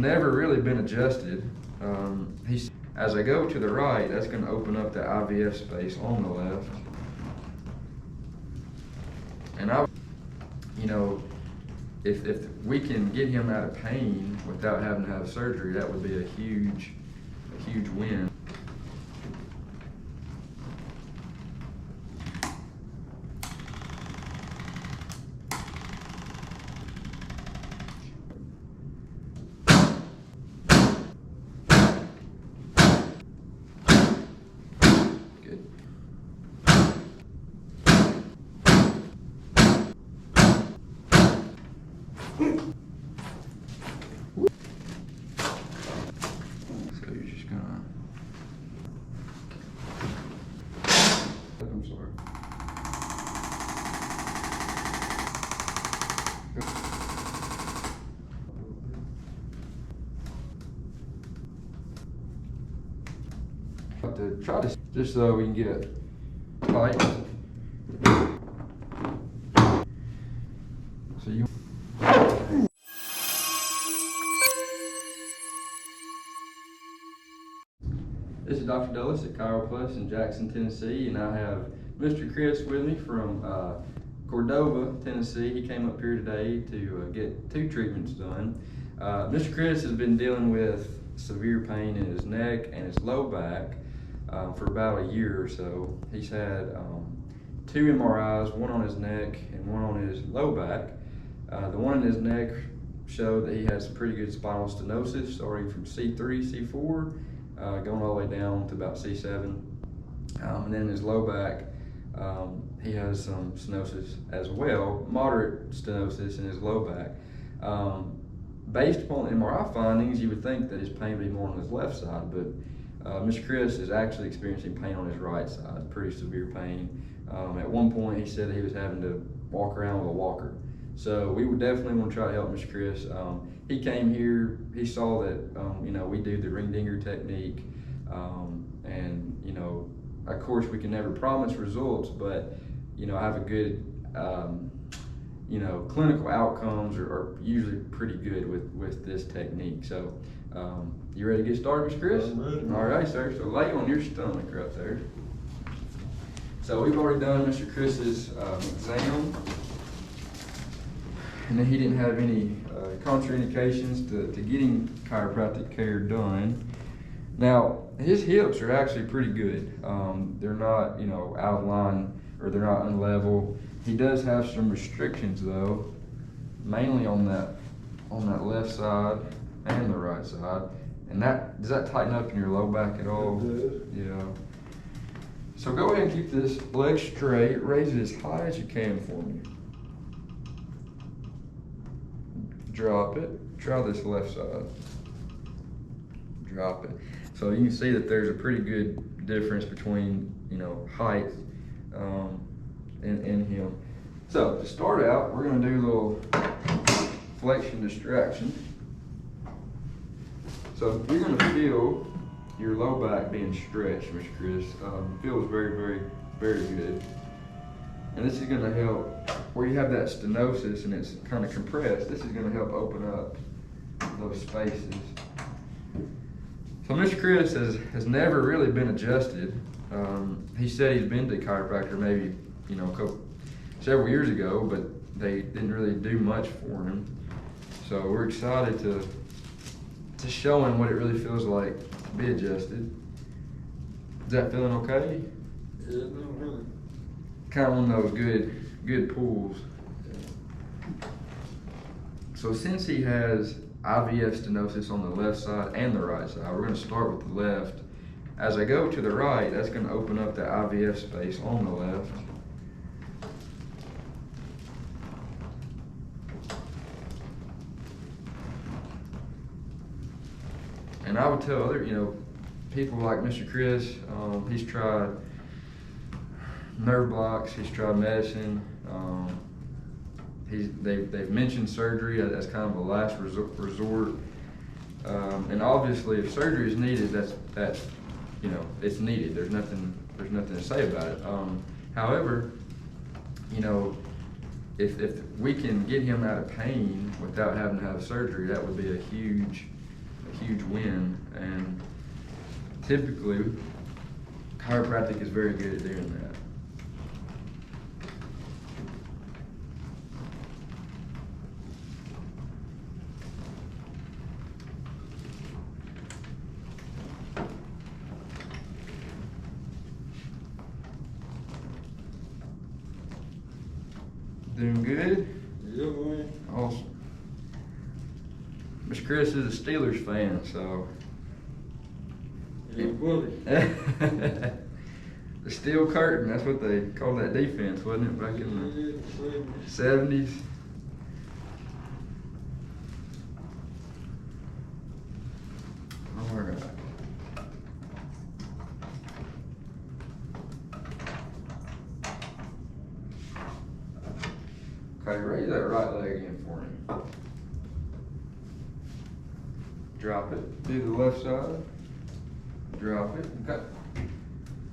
never really been adjusted. As I go to the right, that's going to open up the IVF space on the left. And if we can get him out of pain without having to have surgery, that would be a huge win. So you're just gonna, I'm sorry. To try to, just so we can get it tight. So you. This is Dr. Dulles at Chiro Plus in Jackson, Tennessee, and I have Mr. Chris with me from Cordova, Tennessee. He came up here today to get 2 treatments done. Mr. Chris has been dealing with severe pain in his neck and his low back for about a year or so. He's had 2 MRIs, one on his neck and one on his low back. The one in his neck showed that he has pretty good spinal stenosis, starting from C3, C4, going all the way down to about C7. And then in his low back, he has some stenosis as well, moderate stenosis in his low back. Based upon the MRI findings, you would think that his pain would be more on his left side, but Mr. Chris is actually experiencing pain on his right side, pretty severe pain. At one point, he said that he was having to walk around with a walker. So we would definitely want to try to help Mr. Chris. He came here, he saw that, we do the ring dinger technique, and, of course we can never promise results, but, have a good, clinical outcomes are usually pretty good with this technique. So, you ready to get started, Mr. Chris? I'm ready. All right, sir. So lay on your stomach right there. So we've already done Mr. Chris's exam, and then he didn't have any contraindications to getting chiropractic care done. Now, his hips are actually pretty good. They're not, out of line, or they're not unlevel. He does have some restrictions though, mainly on that left side and the right side. And does that tighten up in your low back at all? It does. Yeah. So go ahead and keep this leg straight. Raise it as high as you can for me. Drop it. Try this left side. Drop it. So you can see that there's a pretty good difference between, height in him. So to start out, we're going to do a little flexion distraction. So you're going to feel your low back being stretched, Mr. Chris. Feels very, very, very good. And this is going to help, where you have that stenosis and it's kind of compressed, this is going to help open up those spaces. So Mr. Chris has never really been adjusted. He said he's been to a chiropractor maybe, several years ago, but they didn't really do much for him. So we're excited to show him what it really feels like to be adjusted. Is that feeling okay? Yeah, no, really. Kind of one of those good pulls. So since he has IVF stenosis on the left side and the right side, we're going to start with the left. As I go to the right, that's going to open up the IVF space on the left. And I would tell other, people like Mr. Chris, he's tried nerve blocks, he's tried medicine, they've mentioned surgery as kind of a last resort. And obviously if surgery is needed, that's it's needed. There's nothing to say about it. However, if we can get him out of pain without having to have surgery, that would be a huge wind, and typically chiropractic is very good at doing that. Doing good? Yeah, man. Awesome. Mr. Chris is a Steelers fan, so. Yeah, buddy. The steel curtain, that's what they called that defense, wasn't it, back in the Yeah, 70s? All right. Okay, raise that right leg in for me. Drop it. Do the left side. Drop it. Okay.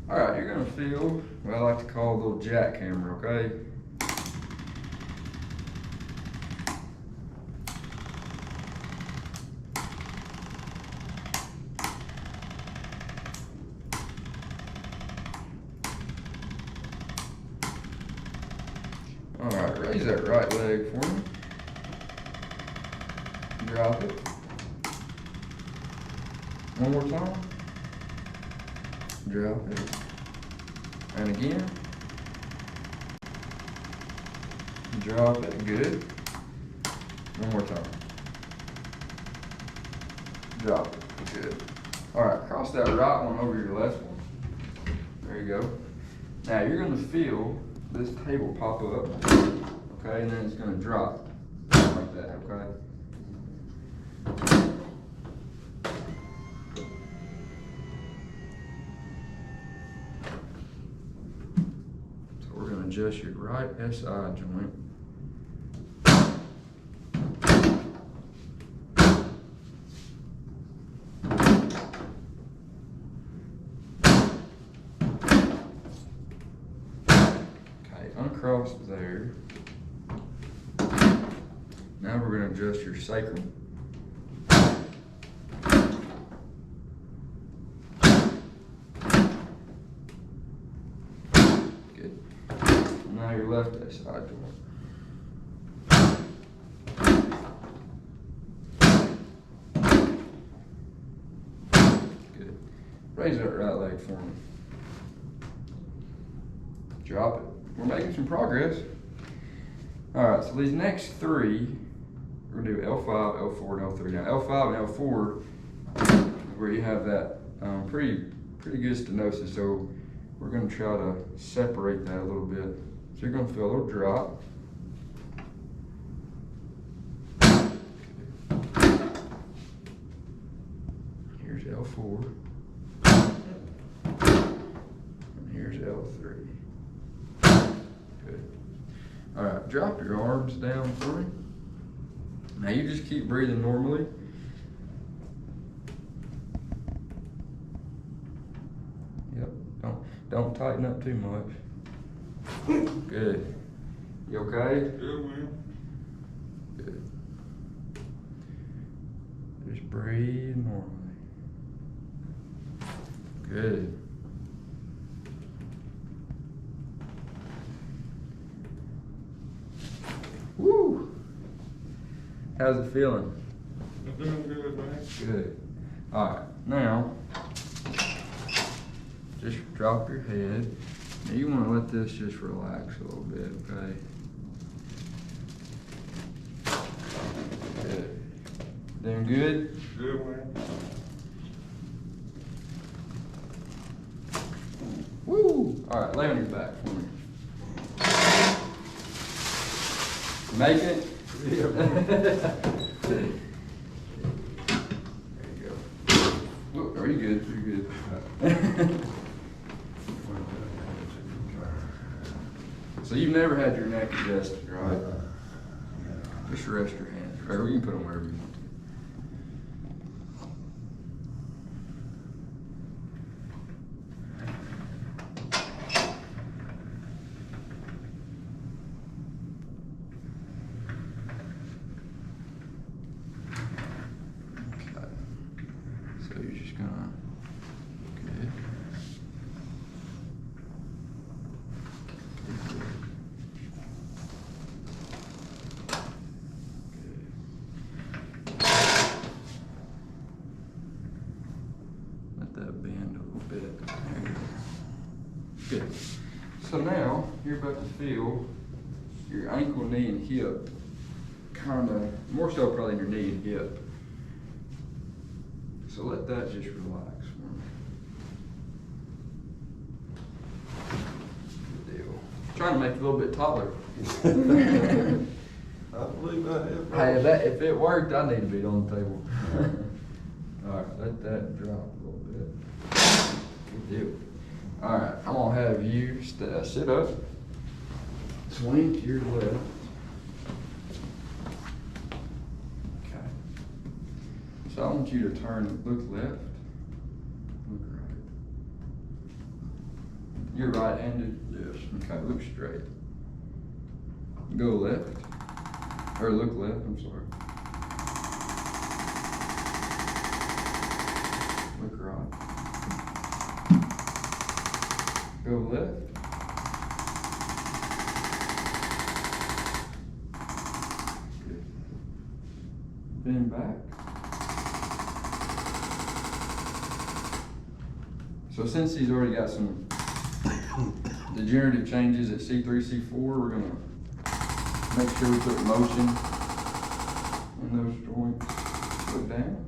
All right, you're gonna feel what I like to call a little jackhammer, okay? All right, raise that right leg for me. Drop it. One more time. Drop it. And again. Drop it. Good. One more time. Drop it. Good. All right, cross that right one over your left one. There you go. Now you're going to feel this table pop up, okay, and then it's going to drop like that, okay? So we're going to adjust your right SI joint. Uncross there. Now we're going to adjust your sacrum. Good. Now your left side joint. Good. Raise that right leg for me. Drop it. We're making some progress. All right, so these next three, we're gonna do L5, L4, and L3. Now L5 and L4 is where you have that pretty good stenosis. So we're gonna try to separate that a little bit. So you're gonna feel a little drop. Here's L4. And here's L3. Good. All right, drop your arms down for me. Now you just keep breathing normally. Yep, don't tighten up too much. Good. You okay? Yeah, man. Good. Just breathe normally. Good. Woo! How's it feeling? I'm doing good, man. Good. All right, now just drop your head. Now you want to let this just relax a little bit, okay? Good. Doing good? Yeah, man. Woo! All right, lay on your back for me. Make it? Yeah, man. There you go. Whoop, are you good? You're good. So you've never had your neck adjusted, right? Just rest your hands. Or you can put them wherever you want to. Okay. So you're just gonna, okay. Let that bend a little bit. There you go. Good. So now you're about to feel your ankle, knee, and hip, kinda, more so probably your knee and hip. So let that just relax for me. Good deal. Trying to make it a little bit taller. I believe I have. Hey, if it worked, I need to be on the table. Alright, let that drop a little bit. Good deal. Alright, I'm gonna have you sit up, swing to your left. Okay. So I want you to turn, look left, look right. You're right-handed? Yes. Okay, look straight. Go left, or look left, I'm sorry. Look right. Go left. Good. Bend back. So since he's already got some degenerative changes at C3, C4, we're gonna make sure we put motion in those joints. Look down.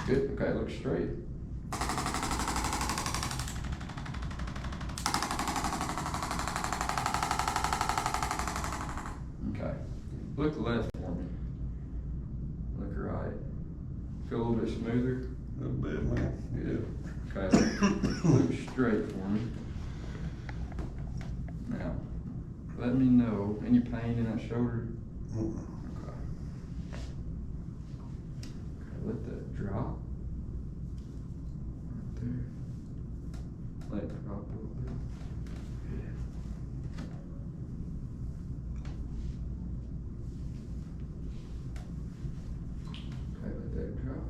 Good, okay, look straight. Okay, look left for me. Look right. Feel a little bit smoother? A little bit, man. Good. Okay, look straight for me. Now, let me know, any pain in that shoulder? Okay. Okay, let that drop. Right there. Let it drop a little bit. Good. Okay, let that drop.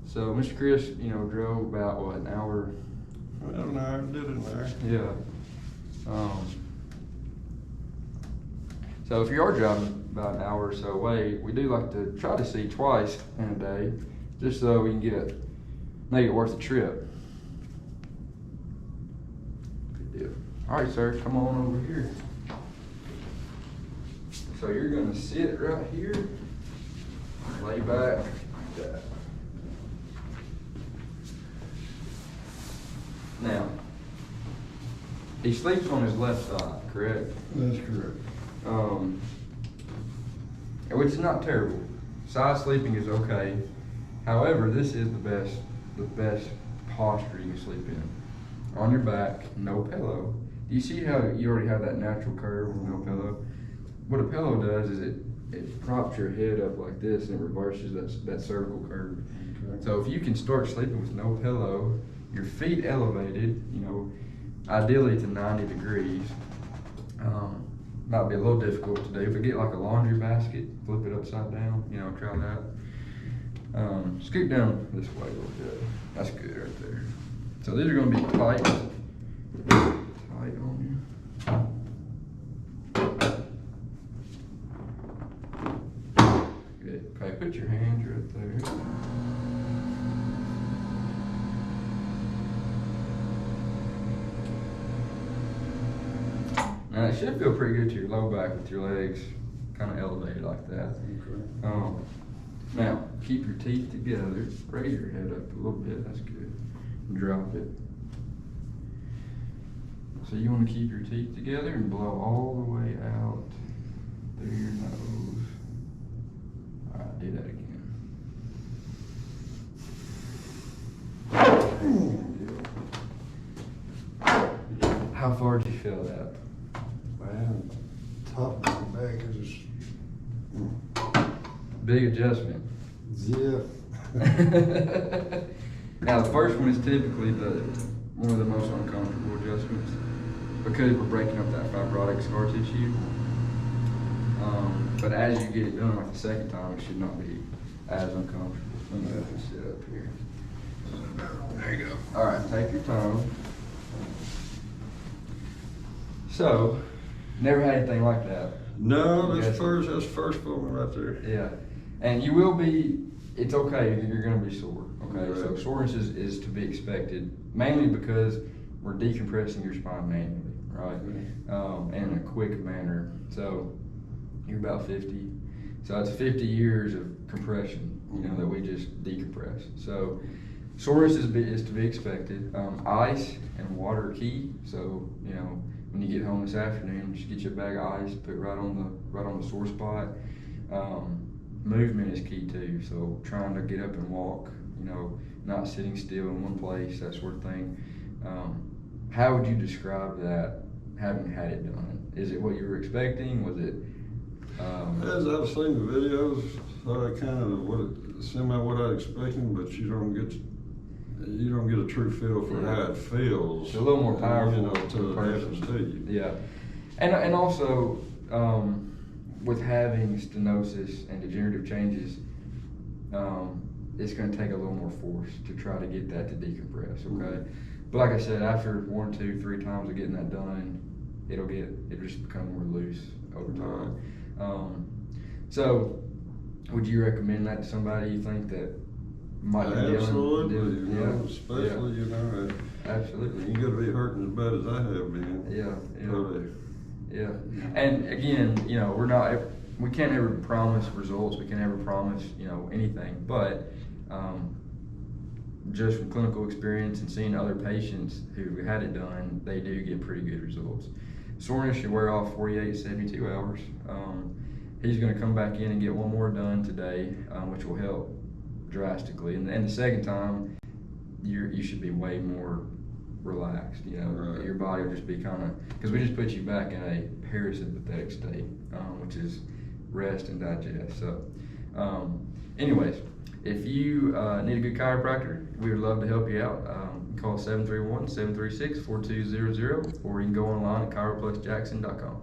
So Mr. Chris, drove about what, an hour? Well, no, I did it there. Yeah. So if you are driving about an hour or so away, we do like to try to see twice in a day, just so we can make it worth the trip. Good deal. All right, sir, come on over here. So you're gonna sit right here, lay back like that. Now, he sleeps on his left side, correct? That's correct. Which is not terrible. Side sleeping is okay. However, this is the best posture you can sleep in. On your back, no pillow. Do you see how you already have that natural curve with no pillow? What a pillow does is it props your head up like this and it reverses that cervical curve. Okay. So if you can start sleeping with no pillow, your feet elevated, ideally to 90 degrees. Might be a little difficult to do, but get like a laundry basket, flip it upside down, try that. Scoot down this way a little bit. That's good right there. So these are gonna be tight on you. Good, okay, put your hands right there. Now it should feel pretty good to your low back with your legs kind of elevated like that. Okay. Now keep your teeth together. Raise your head up a little bit. That's good. And drop it. So you want to keep your teeth together and blow all the way out through your nose. All right, do that again. How far did you feel that? Man, top of my back is Big adjustment. Yeah. Now, the first one is typically one of the most uncomfortable adjustments because we're breaking up that fibrotic scar tissue. But as you get it done, like the second time, it should not be as uncomfortable. Let me just sit up here. There you go. All right, take your time. So, never had anything like that. No, that's first for me right there. Yeah, and you will be. It's okay if you're going to be sore. Okay, Right. so soreness is to be expected, mainly because we're decompressing your spine manually, right? In a quick manner. So you're about 50. So that's 50 years of compression, that we just decompress. So soreness is to be expected. Ice and water are key. So when you get home this afternoon, just get you a bag of ice, put it right on the sore spot. Movement is key too. So trying to get up and walk, not sitting still in one place, that sort of thing. How would you describe that, having had it done? Is it what you were expecting? Was it? As I've seen the videos, thought I kind of what I expected, but you don't get a true feel for how it feels. It's a little more powerful until it happens to you. Yeah, and also with having stenosis and degenerative changes, it's going to take a little more force to try to get that to decompress. Okay, but like I said, after 1, 2, 3 times of getting that done, it'll just become more loose over time. So, would you recommend that to somebody you think that might be Absolutely, especially absolutely. You got to be hurting as bad as I have been. Yeah. And again, we can't ever promise results. We can't ever promise, anything. But just from clinical experience and seeing other patients who had it done, they do get pretty good results. Soreness should wear off 48 to 72 hours. He's going to come back in and get one more done today, which will help drastically. And the second time, you should be way more relaxed. Right. Your body will just be kind of, because we just put you back in a parasympathetic state, which is rest and digest. So, anyways, if you need a good chiropractor, we would love to help you out. Call 731-736-4200, or you can go online at chiroplusjackson.com.